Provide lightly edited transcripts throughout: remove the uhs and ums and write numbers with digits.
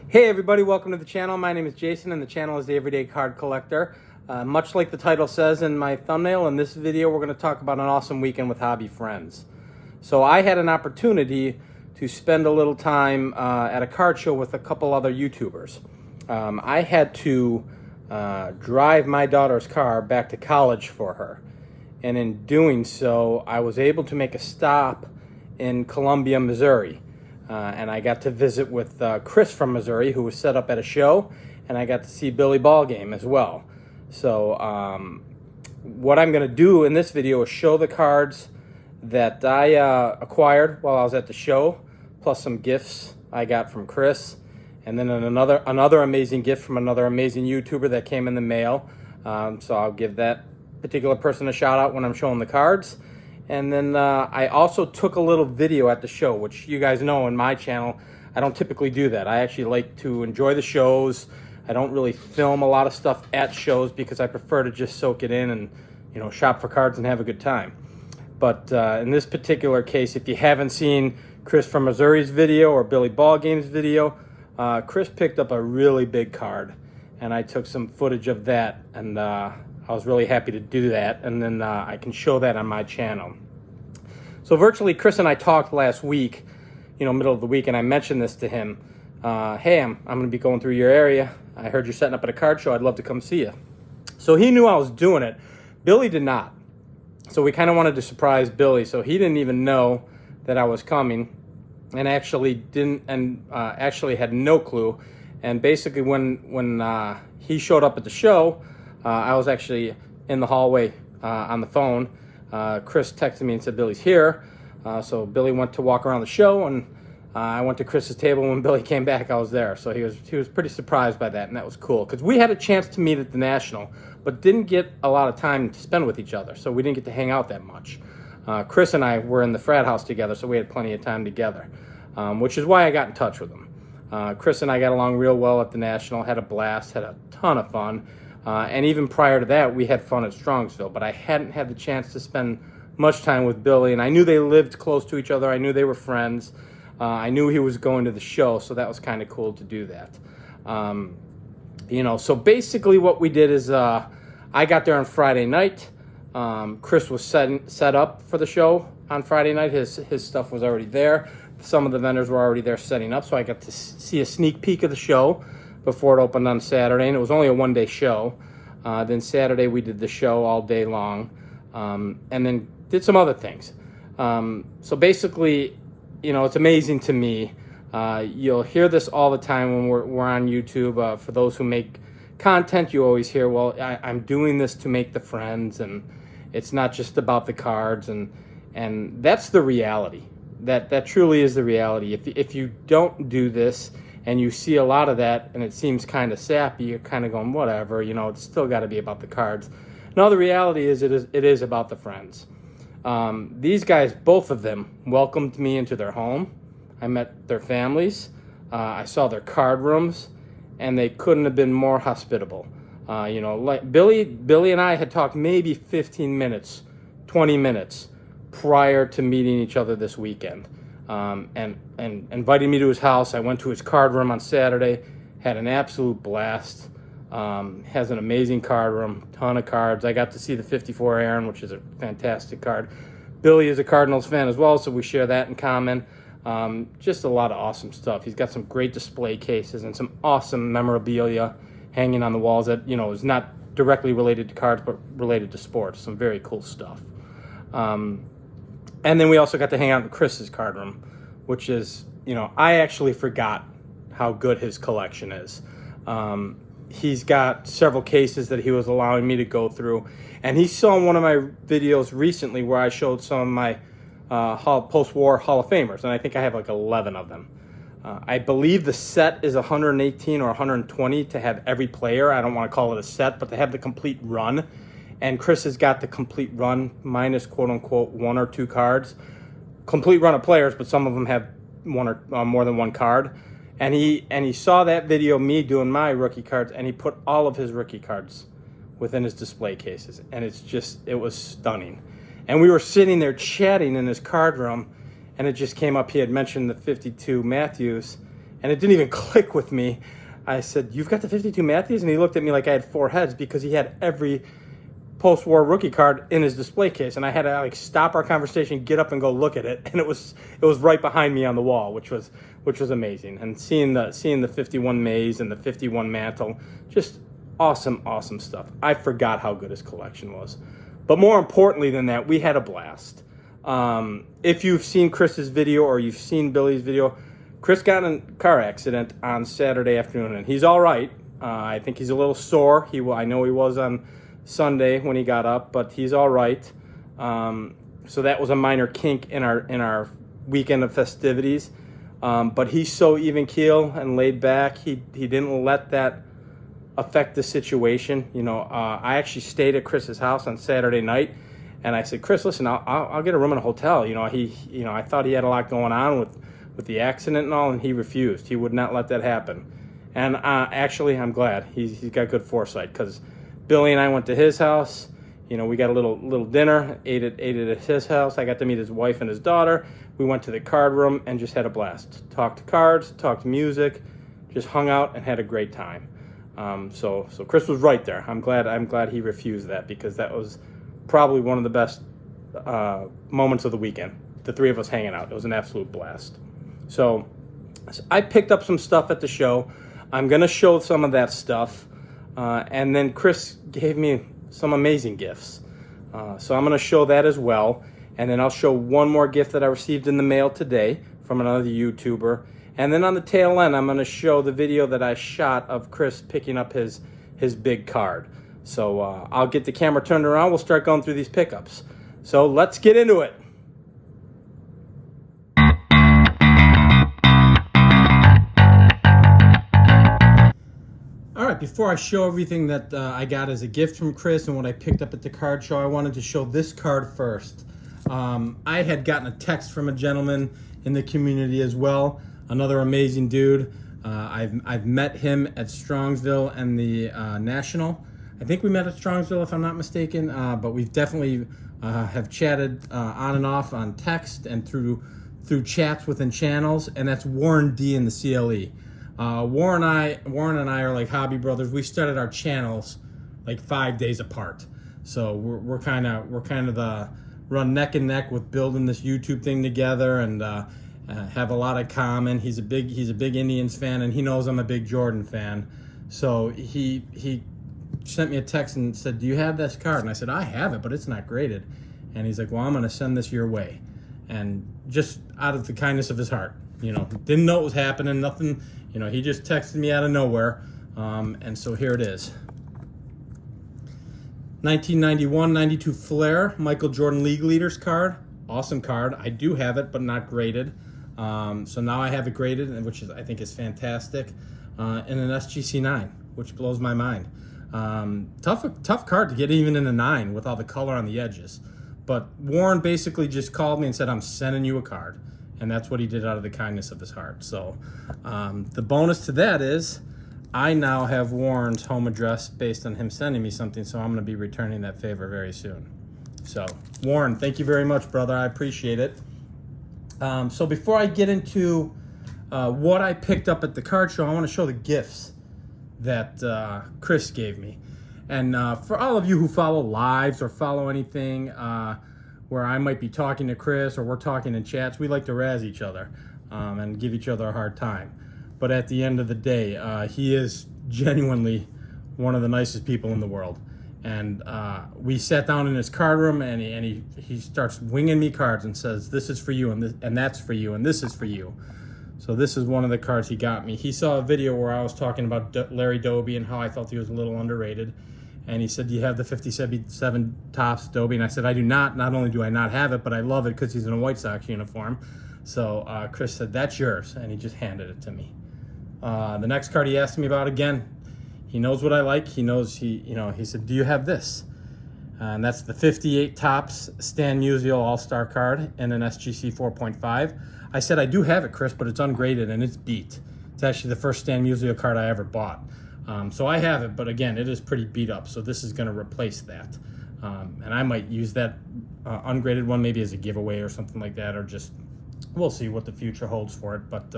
Hey everybody, welcome to the channel. My name is Jason and the channel is the Everyday Card Collector. Much like the title says in my thumbnail, in this video we're going to talk about an awesome weekend with hobby friends. So I had an opportunity to spend a little time at a card show with a couple other YouTubers. I had to drive my daughter's car back to college for her. And in doing so, I was able to make a stop in Columbia, Missouri. And I got to visit with Chris from Missouri, who was set up at a show, and I got to see Billy Ballgame as well. So what I'm going to do in this video is show the cards that I acquired while I was at the show, plus some gifts I got from Chris, and then another amazing gift from another amazing YouTuber that came in the mail. So I'll give that particular person a shout out when I'm showing the cards. And then I also took a little video at the show, which you guys know in my channel, I don't typically do that. I actually like to enjoy the shows. I don't really film a lot of stuff at shows because I prefer to just soak it in and, you know, shop for cards and have a good time. But in this particular case, if you haven't seen Chris from Missouri's video or Billy Ballgame's video, Chris picked up a really big card. And I took some footage of that, and I was really happy to do that, and then I can show that on my channel. So virtually, Chris and I talked last week, middle of the week, and I mentioned this to him. Hey, I'm going to be going through your area. I heard you're setting up at a card show. I'd love to come see you. So he knew I was doing it. Billy did not. So we kind of wanted to surprise Billy. So he didn't even know that I was coming, and actually had no clue. And basically, when he showed up at the show, I was actually in the hallway on the phone. Chris texted me and said Billy's here. So Billy went to walk around the show, and I went to Chris's table. When Billy came back, I was there. So he was pretty surprised by that, and that was cool. Because we had a chance to meet at the National, but didn't get a lot of time to spend with each other. So we didn't get to hang out that much. Chris and I were in the frat house together, so we had plenty of time together, which is why I got in touch with him. Chris and I got along real well at the National, had a blast, had a ton of fun. And even prior to that, we had fun at Strongsville, but I hadn't had the chance to spend much time with Billy, and I knew they lived close to each other. I knew they were friends. I knew he was going to the show, so that was kind of cool to do that. So basically what we did is I got there on Friday night. Chris was set up for the show on Friday night. His stuff was already there. Some of the vendors were already there setting up, so I got to see a sneak peek of the show before it opened on Saturday, and it was only a one-day show. Then Saturday we did the show all day long, and then did some other things. So basically, it's amazing to me. You'll hear this all the time when we're on YouTube. For those who make content, you always hear, well, I'm doing this to make the friends, and it's not just about the cards, and that's the reality. That truly is the reality. If you don't do this, and you see a lot of that, and it seems kind of sappy, you're kind of going, whatever, it's still got to be about the cards. No, the reality is it is about the friends. These guys, both of them, welcomed me into their home. I met their families. I saw their card rooms, and they couldn't have been more hospitable. Like Billy and I had talked maybe 15 minutes, 20 minutes prior to meeting each other this weekend. And invited me to his house. I went to his card room on Saturday, had an absolute blast. Has an amazing card room, ton of cards. I got to see the 54 Aaron, which is a fantastic card. Billy is a Cardinals fan as well, so we share that in common. Just a lot of awesome stuff. He's got some great display cases and some awesome memorabilia hanging on the walls that, is not directly related to cards, but related to sports. Some very cool stuff. And then we also got to hang out in Chris's card room, which is, I actually forgot how good his collection is. He's got several cases that he was allowing me to go through. And he saw one of my videos recently where I showed some of my post-war Hall of Famers. And I think I have like 11 of them. I believe the set is 118 or 120 to have every player. I don't want to call it a set, but to have the complete run. And Chris has got the complete run, minus quote-unquote one or two cards. Complete run of players, but some of them have one or more than one card. And he saw that video, me doing my rookie cards, and he put all of his rookie cards within his display cases. And it was stunning. And we were sitting there chatting in his card room, and it just came up. He had mentioned the 52 Matthews, and it didn't even click with me. I said, "You've got the 52 Matthews?" And he looked at me like I had four heads, because he had every post-war rookie card in his display case, and I had to like stop our conversation, get up and go look at it, and it was right behind me on the wall, which was amazing. And seeing the 51 Mays and the 51 Mantle, just awesome stuff. I forgot how good his collection was. But more importantly than that, we had a blast. If you've seen Chris's video or you've seen Billy's video, Chris got in a car accident on Saturday afternoon, and he's all right. I think he's a little sore. I know he was on Sunday when he got up, but he's all right. So that was a minor kink in our weekend of festivities. But he's so even keel and laid back. He didn't let that affect the situation. I actually stayed at Chris's house on Saturday night, and I said, "Chris, listen, I'll get a room in a hotel." I thought he had a lot going on with the accident and all, and he refused. He would not let that happen. And actually, I'm glad. He's got good foresight, because Billy and I went to his house. We got a little dinner, ate at his house. I got to meet his wife and his daughter. We went to the card room and just had a blast. Talked cards, talked music, just hung out and had a great time. So Chris was right there. I'm glad he refused that, because that was probably one of the best moments of the weekend. The three of us hanging out. It was an absolute blast. So I picked up some stuff at the show. I'm going to show some of that stuff. And then Chris gave me some amazing gifts. So I'm going to show that as well. And then I'll show one more gift that I received in the mail today from another YouTuber. And then on the tail end, I'm going to show the video that I shot of Chris picking up his big card. So I'll get the camera turned around. We'll start going through these pickups. So let's get into it. Before I show everything that I got as a gift from Chris and what I picked up at the card show, I wanted to show this card first. I had gotten a text from a gentleman in the community as well, another amazing dude. I've met him at Strongsville and the National. I think we met at Strongsville, if I'm not mistaken, but we've definitely have chatted on and off on text and through chats within channels, and that's Warren D in the CLE. Warren and I are like hobby brothers. We started our channels like 5 days apart, so we're kind of the run neck and neck with building this YouTube thing together, and have a lot of common. He's a big Indians fan, and he knows I'm a big Jordan fan. So he sent me a text and said, "Do you have this card?" And I said, "I have it, but it's not graded." And he's like, "Well, I'm going to send this your way," and just out of the kindness of his heart. Didn't know it was happening, nothing. He just texted me out of nowhere, and so here it is. 1991-92 Flair Michael Jordan League Leaders card. Awesome card. I do have it, but not graded. So now I have it graded, which I think is fantastic. In an SGC 9, which blows my mind. Tough card to get even in a 9 with all the color on the edges. But Warren basically just called me and said, "I'm sending you a card." And that's what he did out of the kindness of his heart. So the bonus to that is I now have Warren's home address based on him sending me something, so I'm going to be returning that favor very soon. So Warren, thank you very much, brother. I appreciate it. So before I get into what I picked up at the card show, I want to show the gifts that Chris gave me. And for all of you who follow lives or follow anything where I might be talking to Chris or we're talking in chats, we like to razz each other and give each other a hard time. But at the end of the day, he is genuinely one of the nicest people in the world. And we sat down in his card room, and he starts winging me cards and says, "This is for you, and that's for you, and this is for you." So this is one of the cards he got me. He saw a video where I was talking about Larry Doby and how I felt he was a little underrated. And he said, "Do you have the 57 Topps Doby?" And I said, "I do not. Not only do I not have it, but I love it because he's in a White Sox uniform." So Chris said, "That's yours," and he just handed it to me. The next card he asked me about, again, he knows what I like. He knows he said, "Do you have this?" And that's the 58 Topps Stan Musial All-Star card in an SGC 4.5. I said, "I do have it, Chris, but it's ungraded and it's beat." It's actually the first Stan Musial card I ever bought. So I have it, but again, it is pretty beat up. So this is going to replace that. And I might use that ungraded one maybe as a giveaway or something like that, or just, we'll see what the future holds for it. But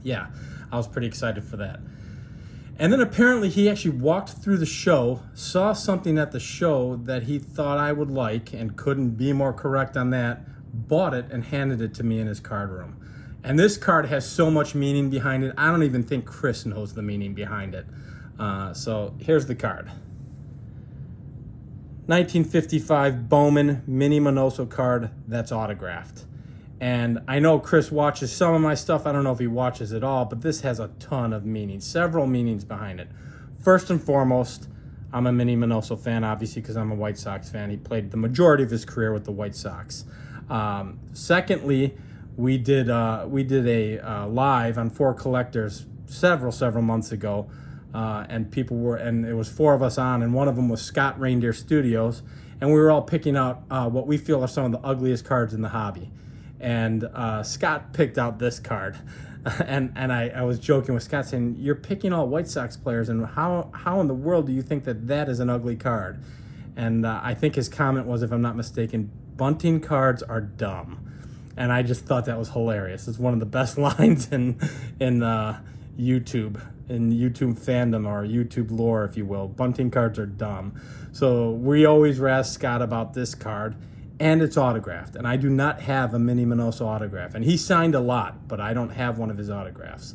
Yeah, I was pretty excited for that. And then apparently he actually walked through the show, saw something at the show that he thought I would like and couldn't be more correct on that, bought it and handed it to me in his card room. And this card has so much meaning behind it. I don't even think Chris knows the meaning behind it. So here's the card. 1955 Bowman Minnie Minoso card that's autographed. And I know Chris watches some of my stuff. I don't know if he watches it all, but this has a ton of meaning, several meanings behind it. First and foremost, I'm a Minnie Minoso fan, obviously, because I'm a White Sox fan. He played the majority of his career with the White Sox. Secondly, we did a live on Four Collectors several months ago, and it was four of us on, and one of them was Scott Reindeer Studios, and we were all picking out what we feel are some of the ugliest cards in the hobby. And Scott picked out this card, and I was joking with Scott saying, "You're picking all White Sox players, and how in the world do you think that is an ugly card?" And I think his comment was, if I'm not mistaken, "Bunting cards are dumb." And I just thought that was hilarious. It's one of the best lines in YouTube fandom, or YouTube lore, if you will. Bunting cards are dumb. So we always ask Scott about this card. And it's autographed, and I do not have a Minnie Minoso autograph. And he signed a lot, but I don't have one of his autographs.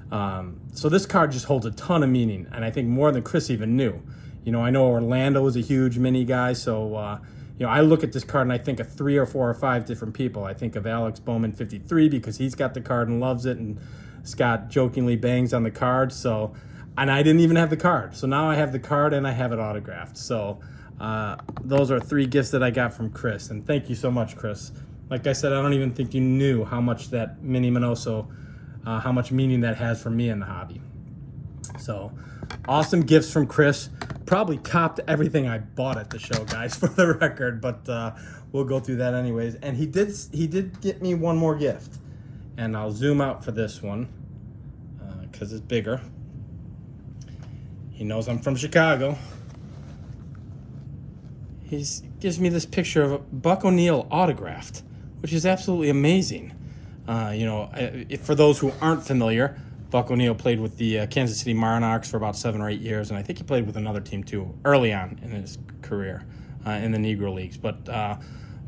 So this card just holds a ton of meaning, and I think more than Chris even knew. You know, I know Orlando is a huge Minnie guy, so you know, I look at this card and I think of 3 or 4 or 5 different people. I think of Alex Bowman 53 because he's got the card and loves it, and Scott jokingly bangs on the card. So, and I didn't even have the card, so now I have the card and I have it autographed. So. Those are 3 gifts that I got from Chris, and thank you so much, Chris. Like I said, I don't even think you knew how much that Minnie Minoso, how much meaning that has for me in the hobby. So, awesome gifts from Chris. Probably topped everything I bought at the show, guys, for the record, but we'll go through that anyways. And he did get me one more gift, and I'll zoom out for this one because it's bigger. He knows I'm from Chicago. He gives me this picture of Buck O'Neil autographed, which is absolutely amazing. You know, for those who aren't familiar, Buck O'Neil played with the Kansas City Monarchs for about 7 or 8 years, and I think he played with another team too early on in his career in the Negro Leagues. But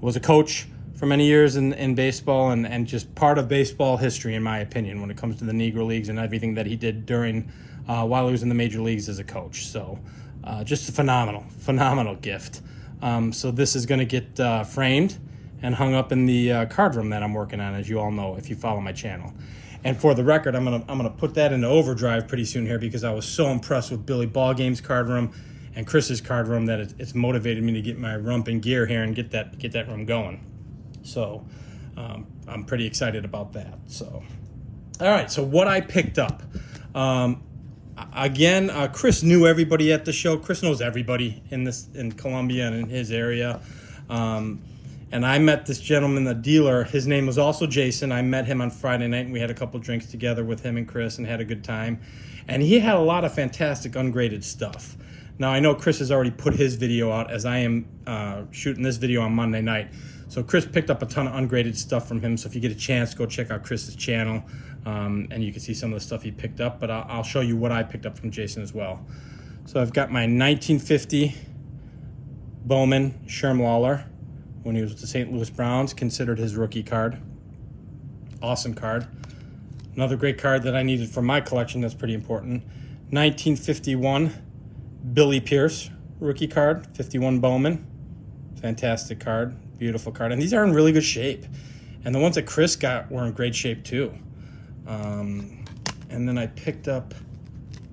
was a coach for many years in baseball, and just part of baseball history, in my opinion, when it comes to the Negro Leagues and everything that he did during while he was in the major leagues as a coach. So just a phenomenal gift. So this is going to get framed and hung up in the card room that I'm working on, as you all know if you follow my channel. And for the record, I'm gonna put that into overdrive pretty soon here, because I was so impressed with Billy Ballgame's card room and Chris's card room that it's motivated me to get my rump in gear here and get that room going. So I'm pretty excited about that. So all right, so what I picked up. Again, Chris knew everybody at the show. Chris knows everybody in Columbia and in his area. And I met this gentleman, the dealer. His name was also Jason. I met him on Friday night, and we had a couple drinks together with him and Chris and had a good time. And he had a lot of fantastic ungraded stuff. Now, I know Chris has already put his video out, as I am shooting this video on Monday night. So Chris picked up a ton of ungraded stuff from him. So if you get a chance, go check out Chris's channel. And you can see some of the stuff he picked up, but I'll show you what I picked up from Jason as well. So I've got my 1950 Bowman Sherm Lawler, when he was with the St. Louis Browns, considered his rookie card. Awesome card. Another great card that I needed for my collection that's pretty important. 1951 Billy Pierce rookie card, 51 Bowman. Fantastic card, beautiful card. And these are in really good shape. And the ones that Chris got were in great shape too. And then I picked up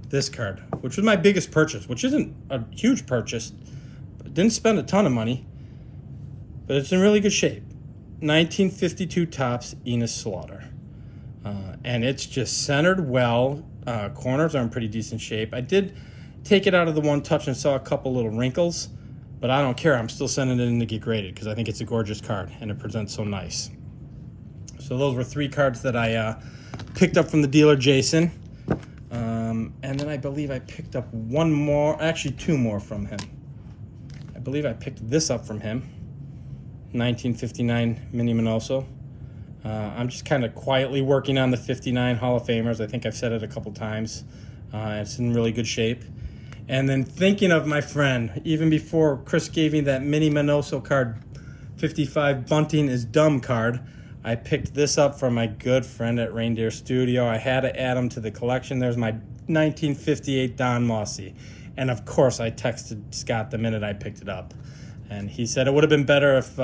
this card, which was my biggest purchase, which isn't a huge purchase. Didn't spend a ton of money, but it's in really good shape. 1952 Topps Enos Slaughter. And it's just centered well. Corners are in pretty decent shape. I did take it out of the one touch and saw a couple little wrinkles, but I don't care. I'm still sending it in to get graded because I think it's a gorgeous card and it presents so nice. So those were 3 cards that I picked up from the dealer, Jason. And then I believe I picked up 1 more, actually 2 more from him. I believe I picked this up from him, 1959 Minnie Minoso. I'm just kind of quietly working on the 59 Hall of Famers. I think I've said it a couple times. It's in really good shape. And then thinking of my friend, even before Chris gave me that mini Minoso card, 55 Bunting is Dumb card, I picked this up from my good friend at Reindeer Studio. I had to add him to the collection. There's my 1958 Don Mossy. And of course, I texted Scott the minute I picked it up. And he said it would have been better if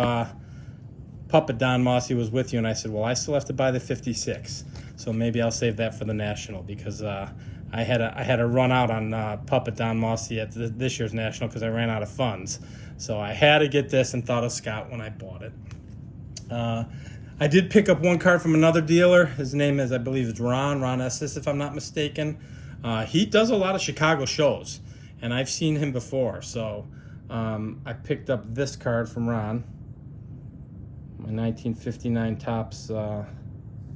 Puppet Don Mossy was with you. And I said, well, I still have to buy the 56. So maybe I'll save that for the National, because I had a run out on Puppet Don Mossy at this year's National because I ran out of funds. So I had to get this and thought of Scott when I bought it. I did pick up one card from another dealer. His name is, I believe it's Ron Estes, if I'm not mistaken. He does a lot of Chicago shows, and I've seen him before. So I picked up this card from Ron, my 1959 Topps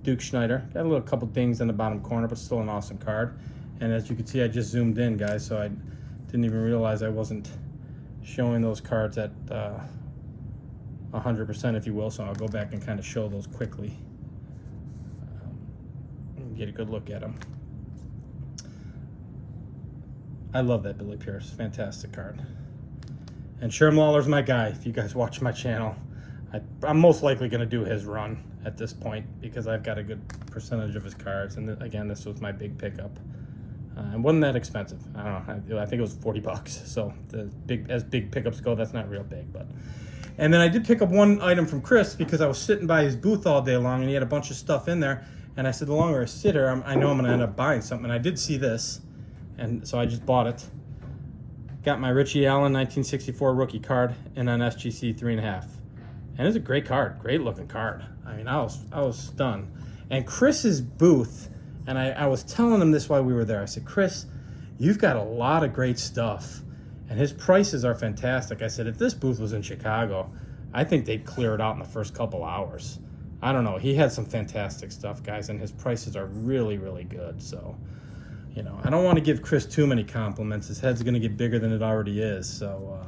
Duke Schneider. Got a little couple dings in the bottom corner, but still an awesome card. And as you can see, I just zoomed in, guys, so I didn't even realize I wasn't showing those cards at 100%, if you will. So I'll go back and kind of show those quickly. Get a good look at them. I love that Billy Pierce. Fantastic card. And Sherm Lawler's my guy. If you guys watch my channel, I'm most likely going to do his run at this point because I've got a good percentage of his cards. And again, this was my big pickup. And wasn't that expensive. I don't know. I think it was 40 bucks. So as big pickups go, that's not real big. And then I did pick up one item from Chris because I was sitting by his booth all day long and he had a bunch of stuff in there. And I said, the longer I sit here, I know I'm going to end up buying something. And I did see this. And so I just bought it. Got my Richie Allen 1964 rookie card in an SGC 3.5. And it's a great card, great looking card. I mean, I was stunned. And Chris's booth, and I was telling him this while we were there. I said, Chris, you've got a lot of great stuff. And his prices are fantastic. I said, if this booth was in Chicago, I think they'd clear it out in the first couple hours. I don't know. He had some fantastic stuff, guys, and his prices are really, really good. So, you know, I don't want to give Chris too many compliments. His head's going to get bigger than it already is. So,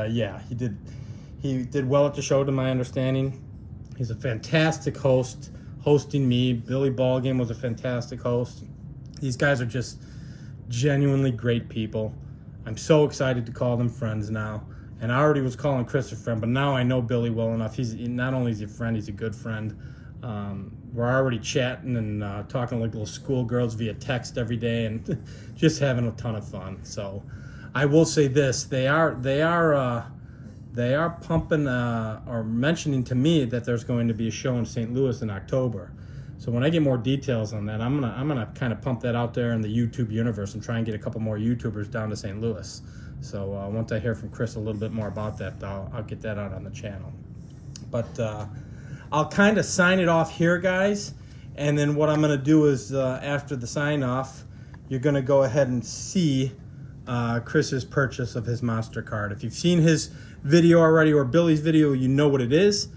yeah, he did well at the show, to my understanding. He's a fantastic host, hosting me. Billy Ballgame was a fantastic host. These guys are just genuinely great people. I'm so excited to call them friends now. And I already was calling Chris a friend, but now I know Billy well enough. He's not only is he a friend, he's a good friend. We're already chatting and talking like little schoolgirls via text every day, and just having a ton of fun. So I will say this: they are pumping or mentioning to me that there's going to be a show in St. Louis in October. So when I get more details on that, I'm gonna kind of pump that out there in the YouTube universe and try and get a couple more YouTubers down to St. Louis. So once I hear from Chris a little bit more about that, I'll get that out on the channel. But I'll kind of sign it off here, guys. And then what I'm going to do is after the sign off, you're going to go ahead and see Chris's purchase of his Monster card. If you've seen his video already or Billy's video, you know what it is.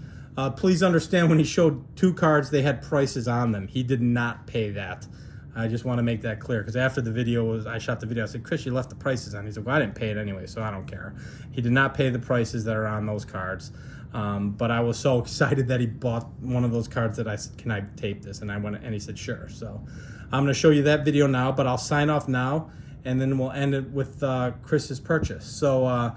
Please understand, when he showed two cards, they had prices on them. He did not pay that. I just want to make that clear, because after the video I shot the video, I said, Chris, you left the prices on. He said, well, I didn't pay it anyway, so I don't care. He did not pay the prices that are on those cards. But I was so excited that he bought one of those cards that I said, can I tape this? And I went, and he said, sure. So I'm going to show you that video now, but I'll sign off now, and then we'll end it with Chris's purchase. So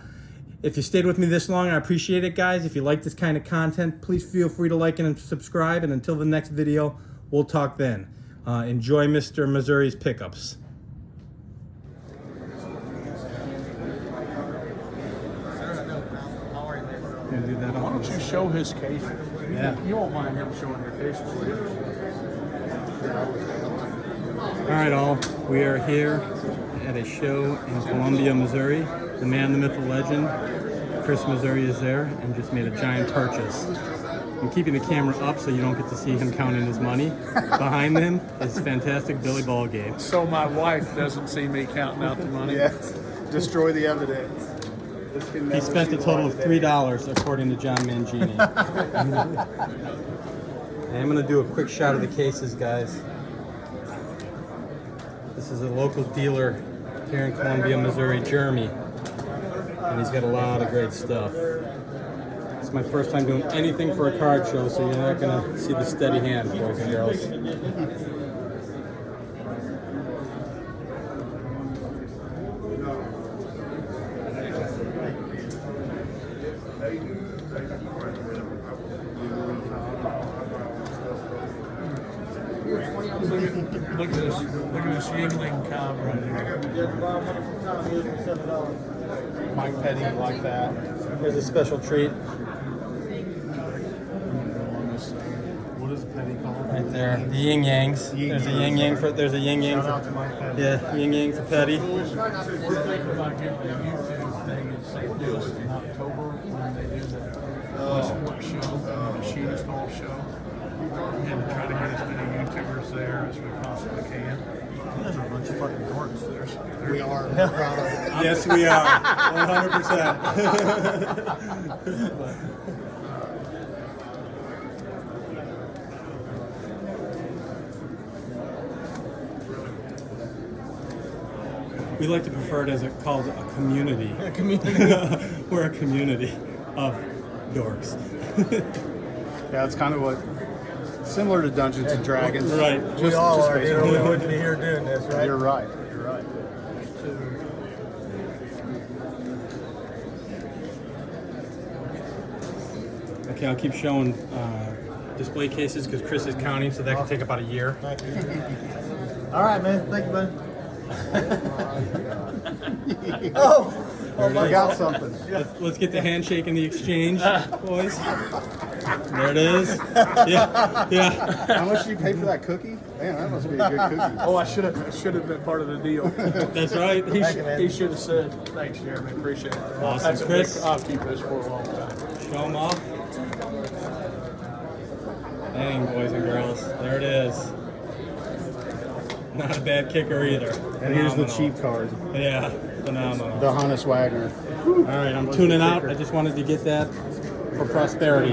if you stayed with me this long, I appreciate it, guys. If you like this kind of content, please feel free to like and subscribe. And until the next video, we'll talk then. Enjoy Mr. Missouri's pickups. Why don't you show his case? Yeah. You won't mind him showing your cases. All right, all. We are here at a show in Columbia, Missouri. The man, the myth, the legend, Chris Missouri, is there and just made a giant purchase. I'm keeping the camera up so you don't get to see him counting his money. Behind him is fantastic Billy Ballgame. So my wife doesn't see me counting out the money. Yes. Destroy the evidence. He spent a total of $3, according to John Mangini. I'm going to do a quick shot of the cases, guys. This is a local dealer here in Columbia, Missouri, Jeremy. And he's got a lot of great stuff. It's my first time doing anything for a card show, so you're not gonna see the steady hand, boys and girls. Look at this Yingling cob right here. Mike Petty like that. Here's a special treat What is Petty called? right there. The yin yangs. There's a yin yang for. There's a yin yang Shout out for. to Mike Petty. Yeah, yin yang for Petty. We're thinking about getting the YouTube thing in St. Louis in October when they do the Westport show, the Machinist Hall show. And try to get as many YouTubers there as we possibly can. You guys are a bunch of fucking dorks. We are. We're proud of it. Yes, we are. 100%. We like to prefer it as called a community. A community. We're a community of dorks. Yeah, it's kind of what similar to Dungeons and Dragons. Right. Just, just basically. We wouldn't be here doing this, right? You're right. You're right. Okay, I'll keep showing display cases because Chris is counting, so that can take about a year. Thank you. All right, man. Thank you, man. Oh, I got something. Let's get the handshake and the exchange, boys. There it is. Yeah, yeah. How much did you pay for that cookie? Man, that must be a good cookie. Oh, I should have been part of the deal. That's right. He should have said, "Thanks, Jeremy. Appreciate it." Awesome, That's a Chris. big- I'll keep this for a long time. Show them off. Dang, boys and girls. There it is. Not a bad kicker either. And here's the Phenomenal. cheap card, Yeah, phenomenal. the Hannes Wagner. All right, I'm tuning out. I just wanted to get that for prosperity.